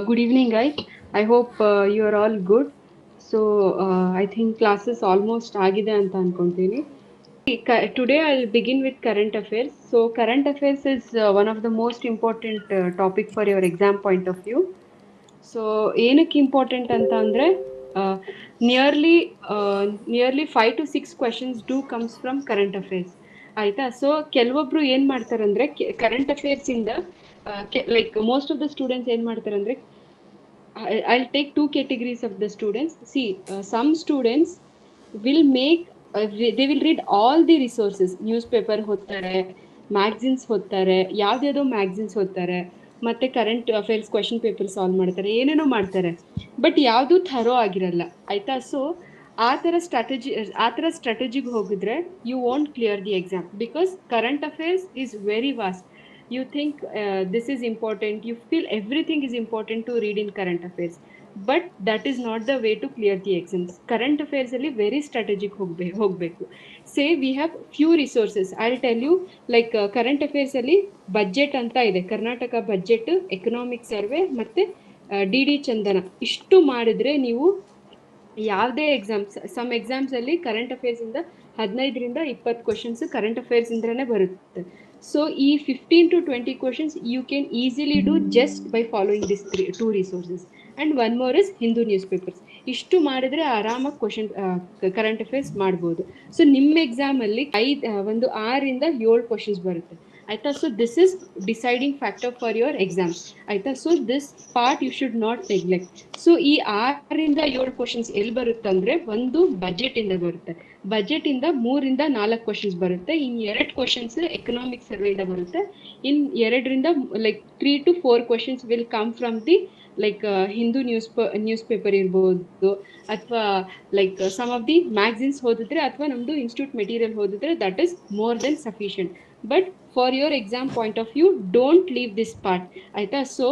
Good evening, guys. I hope you are all good. So, I think classes almost agide anta ankonತೀನಿ. Today I'll begin with current affairs. So, current affairs is one of the most important topic for your exam point of view. So ಏನಕ್ಕೆ important ಅಂತ ಅಂದರೆ nearly nearly 5 to 6 questions do comes from current affairs ಆಯಿತಾ. So ಕೆಲವೊಬ್ರು ಏನು ಮಾಡ್ತಾರೆ ಅಂದರೆ current ಅಫೇರ್ಸಿಂದ like most of the students ಏನು ಮಾಡ್ತಾರೆ ಅಂದರೆ I'll take two categories of the students. See, some students will make, they will read all the resources. Newspaper ಓದ್ತಾರೆ, ಮ್ಯಾಗ್ಝಿನ್ಸ್ ಓದ್ತಾರೆ, ಯಾವ್ದ್ಯಾವುದೋ ಮ್ಯಾಗ್ಝಿನ್ಸ್ ಓದ್ತಾರೆ, ಮತ್ತು current affairs question paper solve ಮಾಡ್ತಾರೆ, ಏನೇನೋ ಮಾಡ್ತಾರೆ. ಬಟ್ ಯಾವುದೂ ಥರೋ ಆಗಿರಲ್ಲ ಆಯಿತಾ. ಸೊ ಆ ಥರ ಸ್ಟ್ರಾಟಜಿಗೆ ಹೋಗಿದ್ರೆ you won't clear the exam, because current affairs is very vast. You think this is important, you feel everything is important to read in current affairs, but that is not the way to clear the exams. Current affairs alli very strategic hogbeku. Say we have few resources. I'll tell you, like current affairs alli budget anta ide, Karnataka budget, economic survey ಮತ್ತೆ D Chandana. ಇಷ್ಟು ಮಾಡಿದ್ರೆ ನೀವು ಯಾವುದೇ exams, some ಎಕ್ಸಾಮ್ಸಲ್ಲಿ current ಅಫೇರ್ಸಿಂದ 15-20 questions current ಅಫೇರ್ಸಿಂದನೇ ಬರುತ್ತೆ. So ಈ 15 to 20 questions you can easily do just by following this two resources. And one more is Hindu newspapers. ಇಷ್ಟು ಮಾಡಿದ್ರೆ ಆರಾಮಾಗಿ ಕರೆಂಟ್ ಅಫೇರ್ಸ್ ಮಾಡ್ಬೋದು. ಸೊ ನಿಮ್ಮ ಎಕ್ಸಾಮಲ್ಲಿ 6-7 ಕ್ವಶನ್ಸ್ ಬರುತ್ತೆ ಆಯಿತಾ. So this is deciding factor for your exams ಆಯಿತಾ. So this part you should not neglect. So ಈ 6-7 ಕ್ವಶನ್ಸ್ ಎಲ್ಲಿ ಬರುತ್ತೆ ಅಂದರೆ, ಒಂದು ಬಜೆಟಿಂದ ಬರುತ್ತೆ, ಬಜೆಟಿಂದ 3-4 ಕ್ವಶನ್ಸ್ ಬರುತ್ತೆ, ಇನ್ನು 2 ಕ್ವಶನ್ಸ್ ಎಕನಾಮಿಕ್ ಸರ್ವೆಯಿಂದ ಬರುತ್ತೆ, ಇನ್ನು 2 like 3-4 questions will come from the like Hindu newspaper ಇರ್ಬೋದು, ಅಥವಾ like some of the magazines ಓದಿದ್ರೆ, ಅಥವಾ ನಮ್ಮದು ಇನ್ಸ್ಟಿಟ್ಯೂಟ್ ಮೆಟೀರಿಯಲ್ ಓದಿದ್ರೆ that is more than sufficient. But for your exam point of view don't leave this part ಆಯಿತಾ. So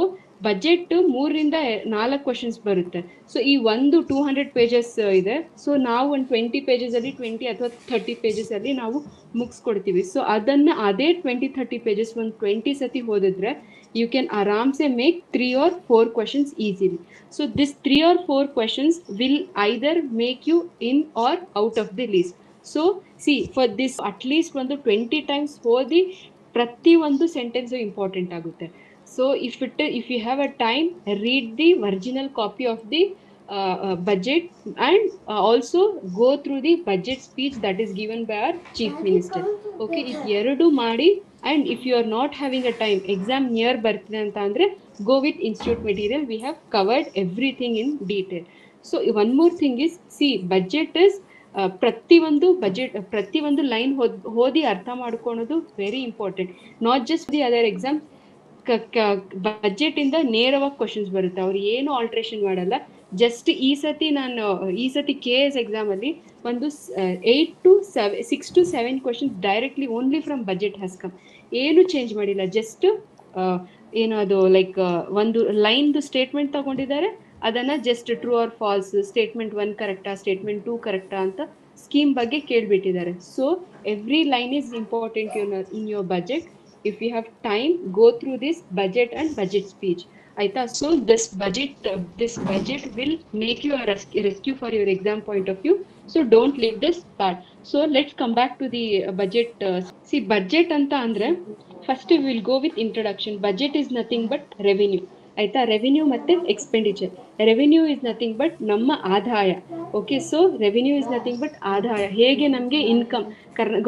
budget 3-4 questions ಬರುತ್ತೆ. So ಈ ಒಂದು 200 ಪೇಜಸ್ ಇದೆ. ಸೊ ನಾವು ಒಂದು 20 ಪೇಜಸಲ್ಲಿ 20 ಅಥವಾ 30 ಪೇಜಸಲ್ಲಿ ನಾವು ಮುಗಿಸ್ಕೊಡ್ತೀವಿ. ಸೊ ಅದನ್ನು ಅದೇ 20-30 ಪೇಜಸ್ ಒಂದು 20 ಸತಿ ಓದಿದ್ರೆ you can aramse make 3 or 4 questions easily. So this 3 or 4 questions will either make you in or out of the list. So see, for this at least ಒಂದು 20 times ಓದಿ ಪ್ರತಿ ಒಂದು ಸೆಂಟೆನ್ಸ್ ಇಂಪಾರ್ಟೆಂಟ್ ಆಗುತ್ತೆ. So if you have a time, read the original copy of the budget and also go through the budget speech that is given by our chief minister. Okay, if ಎರಡು ಮಾಡಿ, and if you are not having a time, exam near ಬರ್ತಿದೆ ಅಂತ ಅಂದರೆ go with institute material. We have covered everything in detail. So one more thing is, see, budget is ಪ್ರತಿಯೊಂದು line ಓದಿ ಅರ್ಥ ಮಾಡ್ಕೊಳೋದು very important. Not just the other exam. ಬಜೆಟಿಂದ ನೇರವಾಗಿ questions ಬರುತ್ತೆ, ಅವ್ರು ಏನು ಆಲ್ಟ್ರೇಷನ್ ಮಾಡಲ್ಲ. ಜಸ್ಟ್ ಈ ಸತಿ KS ಎಕ್ಸಾಮಲ್ಲಿ ಒಂದು 6-7 questions directly only from budget has come. ಏನು ಚೇಂಜ್ ಮಾಡಿಲ್ಲ, ಜಸ್ಟ್ ಏನು ಅದು ಲೈಕ್ ಒಂದು ಲೈನ್ದು ಸ್ಟೇಟ್ಮೆಂಟ್ ತಗೊಂಡಿದ್ದಾರೆ, ಅದನ್ನು just true or false, statement 1 ಕರೆಕ್ಟಾ, ಸ್ಟೇಟ್ಮೆಂಟ್ 2 ಕರೆಕ್ಟಾ ಅಂತ ಸ್ಕೀಮ್ ಬಗ್ಗೆ ಕೇಳಿಬಿಟ್ಟಿದ್ದಾರೆ. So every line is important in your budget. If you have time, go through this budget and budget speech aita. So this budget will make you a rescue for your exam point of view. So don't leave this part. So let's come back to the budget. See, budget anta andre first we will go with introduction. Budget is nothing but revenue ಆಯಿತಾ. Revenue ಮತ್ತು expenditure. Revenue is nothing but ನಮ್ಮ ಆದಾಯ. Okay, so revenue is nothing but ಆದಾಯ, ಹೇಗೆ ನಮಗೆ income,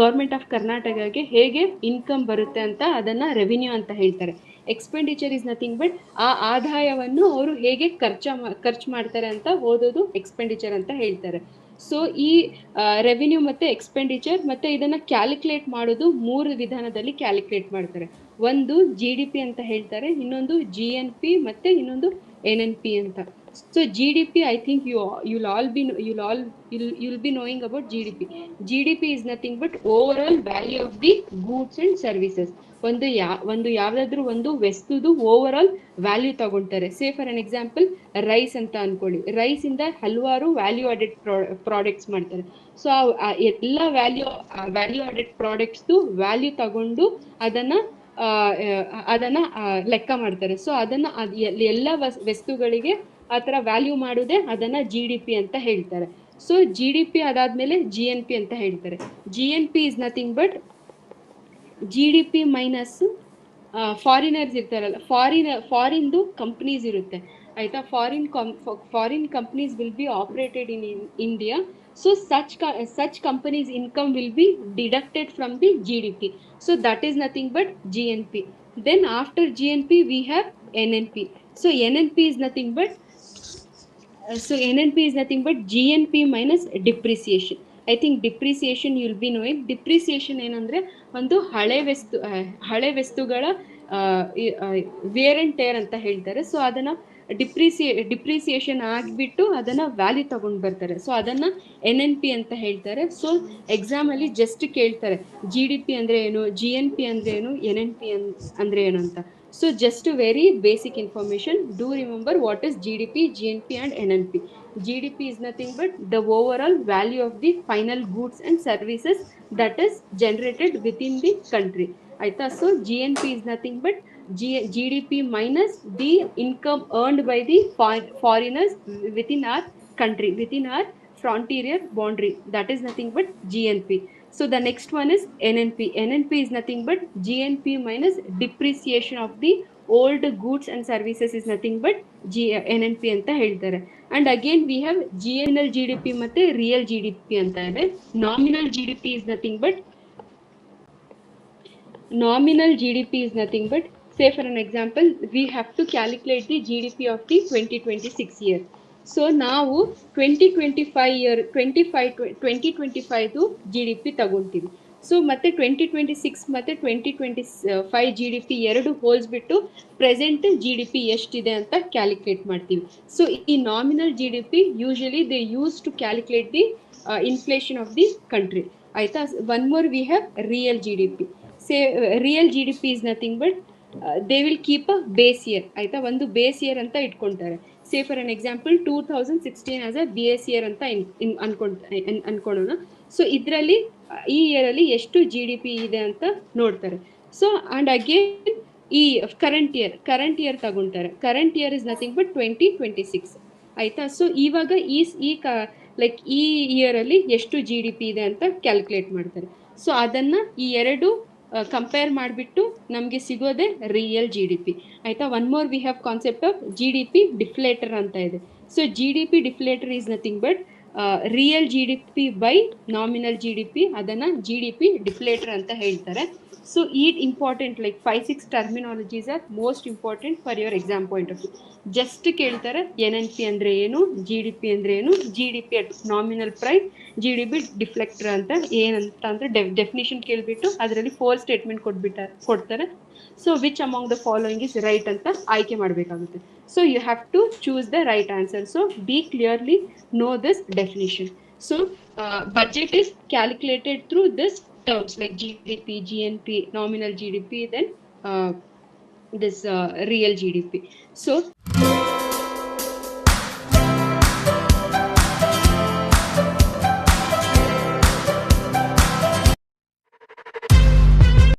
government of ಕರ್ನಾಟಕಗೆ ಹೇಗೆ income ಬರುತ್ತೆ ಅಂತ ಅದನ್ನು ರೆವಿನ್ಯೂ ಅಂತ ಹೇಳ್ತಾರೆ. ಎಕ್ಸ್ಪೆಂಡಿಚರ್ ಇಸ್ ನಥಿಂಗ್ ಬಟ್ ಆ ಆದಾಯವನ್ನು ಅವರು ಹೇಗೆ ಖರ್ಚು ಮಾಡ್ತಾರೆ ಅಂತ ಓದೋದು ಎಕ್ಸ್ಪೆಂಡಿಚರ್ ಅಂತ ಹೇಳ್ತಾರೆ. ಸೊ ಈ ರೆವಿನ್ಯೂ ಮತ್ತು ಎಕ್ಸ್ಪೆಂಡಿಚರ್ ಮತ್ತು ಇದನ್ನು ಕ್ಯಾಲ್ಕುಲೇಟ್ ಮಾಡೋದು 3 ವಿಧಾನದಲ್ಲಿ ಕ್ಯಾಲ್ಕುಲೇಟ್ ಮಾಡ್ತಾರೆ. ಒಂದು GDP ಅಂತ ಹೇಳ್ತಾರೆ, ಇನ್ನೊಂದು GNP ಮತ್ತು ಇನ್ನೊಂದು NNP ಅಂತ. So GDP, I think you'll be knowing about GDP. GDP is nothing but overall value of the goods and services. ಒಂದು ಯಾವುದಾದ್ರೂ ಒಂದು ವಸ್ತುದು ಓವರ್ ಆಲ್ ವ್ಯಾಲ್ಯೂ ತಗೊಳ್ತಾರೆ. Say for an example rice ಅಂತ ಅನ್ಕೊಳ್ಳಿ, ರೈಸಿಂದ ಹಲವಾರು ವ್ಯಾಲ್ಯೂ ಆಡೆಡ್ ಪ್ರಾಡಕ್ಟ್ಸ್ ಮಾಡ್ತಾರೆ. So ಎಲ್ಲ ವ್ಯಾಲ್ಯೂ ಆಡೆಡ್ ಪ್ರಾಡಕ್ಟ್ಸ್ದು ವ್ಯಾಲ್ಯೂ ತಗೊಂಡು ಅದನ್ನು ಅದನ್ನ ಲೆಕ್ಕ ಮಾಡ್ತಾರೆ. ಸೊ ಅದನ್ನ ಎಲ್ಲ ವಸ್ತುಗಳಿಗೆ ಆ ತರ ವ್ಯಾಲ್ಯೂ ಮಾಡುವುದೇ ಅದನ್ನ ಜಿ ಡಿ ಪಿ ಅಂತ ಹೇಳ್ತಾರೆ. ಸೊ ಜಿ ಡಿ ಪಿ ಅದಾದ್ಮೇಲೆ ಜಿ ಎನ್ ಪಿ ಅಂತ ಹೇಳ್ತಾರೆ. G N P is nothing but G D P minus foreigners ಇರ್ತಾರಲ್ಲ, ಫಾರಿನ್ದು ಕಂಪ್ನೀಸ್ ಇರುತ್ತೆ ಆಯ್ತಾ. Foreign companies will be operated in India. So such companies income will be deducted from the GDP. So that is nothing but GNP. Then after GNP we have NNP. So NNP is nothing but GNP minus depreciation. I think depreciation you'll be knowing. Depreciation ಏನಂದ್ರೆ ಒಂದು ಹಳೆ ವಸ್ತುಗಳ wear and tear ಅಂತ ಹೇಳ್ತಾರೆ. So ಅದನ್ನ depreciation ಆಗಿಬಿಟ್ಟು ಅದನ್ನ value ತಗೊಂಡು ಬರ್ತಾರೆ. ಸೊ ಅದನ್ನ NNP ಅಂತ ಹೇಳ್ತಾರೆ. ಸೊ ಎಕ್ಸಾಮ್ ಅಲ್ಲಿ ಜಸ್ಟ್ ಕೇಳ್ತಾರೆ ಜಿ ಡಿ ಪಿ ಅಂದ್ರೆ ಏನು, ಜಿ ಎನ್ ಪಿ ಅಂದ್ರೆ ಏನು, NNP ಅಂದ್ರೆ ಏನು ಅಂತ. So just a very basic information. Do remember what is GDP, GNP and NNP. GDP is nothing but the overall value of the final goods and services that is generated within the country. Aita. So GNP is nothing but GDP minus the income earned by the foreigners within our country, within our frontier boundary. That is nothing but GNP. So the next one is NNP. NNP is nothing but GNP minus depreciation of the old goods and services is nothing but NNP ಅಂತ ಹೇಳ್ತಾರೆ. And again we have nominal GDP ಮತ್ತೆ real GDP ಅಂತ ಇದೆ. Nominal GDP is nothing but say for an example we have to calculate the GDP of the 2026 year. So ನಾವು 2025 G D P ತಗೊಂತೀವಿ. So ಮತ್ತೆ 2026 ಮತ್ತೆ 2025 G D P ಎರಡು ಹೋಲ್ಸ್ಬಿಟ್ಟು present G D P ಎಷ್ಟಿದೆ ಅಂತ ಕ್ಯಾಲ್ಕುಲೇಟ್ ಮಾಡ್ತೀವಿ. So ಈ nominal G D P usually they use to calculate the inflation of the country ಆಯ್ತಾ. One more we have real G D P. Real G D P is nothing but they will keep a base year ಆಯ್ತಾ. ಒಂದು base year ಅಂತ ಇಟ್ಕೊಳ್ತಾರೆ. ಸೇ for an example 2016 as a base year ಅಂತ ಅನ್ಕೊಳ್ಳೋಣ. So ಇದರಲ್ಲಿ ಈ year ಅಲ್ಲಿ ಎಷ್ಟು G D P ಇದೆ ಅಂತ ನೋಡ್ತಾರೆ. ಸೊ ಅಂಡ್ ಅಗೇನ್ ಈ ಕರೆಂಟ್ ಇಯರ್ ತಗೊಂತಾರೆ. Current year is nothing but 2026 ಆಯ್ತಾ. ಸೊ ಇವಾಗ ಈ ಇಯರ್ ಅಲ್ಲಿ ಎಷ್ಟು ಜಿ ಡಿ ಪಿ ಇದೆ ಅಂತ ಕ್ಯಾಲ್ಕುಲೇಟ್ ಮಾಡ್ತಾರೆ. ಸೊ ಅದನ್ನ ಈ ಎರಡು ಕಂಪೇರ್ ಮಾಡಿಬಿಟ್ಟು ನಮಗೆ ಸಿಗೋದೆ ರಿಯಲ್ ಜಿ ಡಿ ಪಿ ಆಯ್ತಾ. One more we have concept of G D P deflator ಅಂತ ಇದೆ. So G D P deflator is nothing but real G D P by nominal G D P, ಅದನ್ನು G D P deflator ಅಂತ ಹೇಳ್ತಾರೆ. So ಈ important 5-6 terminologies are most important for your exam point of view. Just ಕೇಳ್ತಾರೆ NNP ಅಂದರೆ ಏನು, G D P ಅಂದರೆ ಏನು, G D P at nominal price, G D P deflector ಅಂತ ಏನಂತ ಅಂದರೆ ಡೆಫಿನಿಷನ್ ಕೇಳಿಬಿಟ್ಟು ಅದರಲ್ಲಿ 4 ಸ್ಟೇಟ್ಮೆಂಟ್ ಕೊಡ್ತಾರೆ. So which among the following is right ಅಂತ ಆಯ್ಕೆ ಮಾಡಬೇಕಾಗುತ್ತೆ. So you have to choose the right answer. So be clearly know this definition. So budget is calculated through this terms like GDP, GNP, nominal GDP, then this real GDP. So